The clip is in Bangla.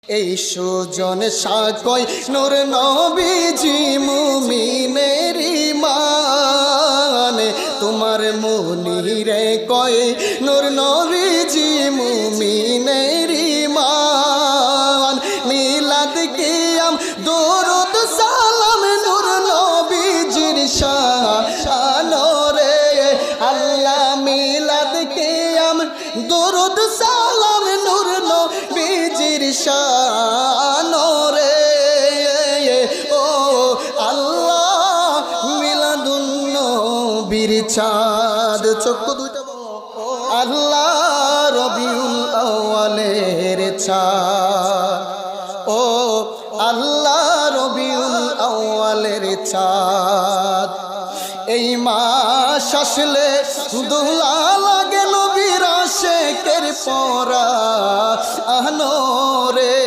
এই সুজন সাকয় নূর নবীজি মুমিনের ঈমান তোমার মনিরে কয় নূর নবীজি মুমিনের ঈমান মিলাদ কিয়াম দরুদ সালাম নূর নবীজির শানরে আল্লাহ মিলাদ কিয়াম দরুদ সালাম নূর নবীজির শানরে ও আল্লাহ মিলাদুন নবীর চাঁদ চক্ষু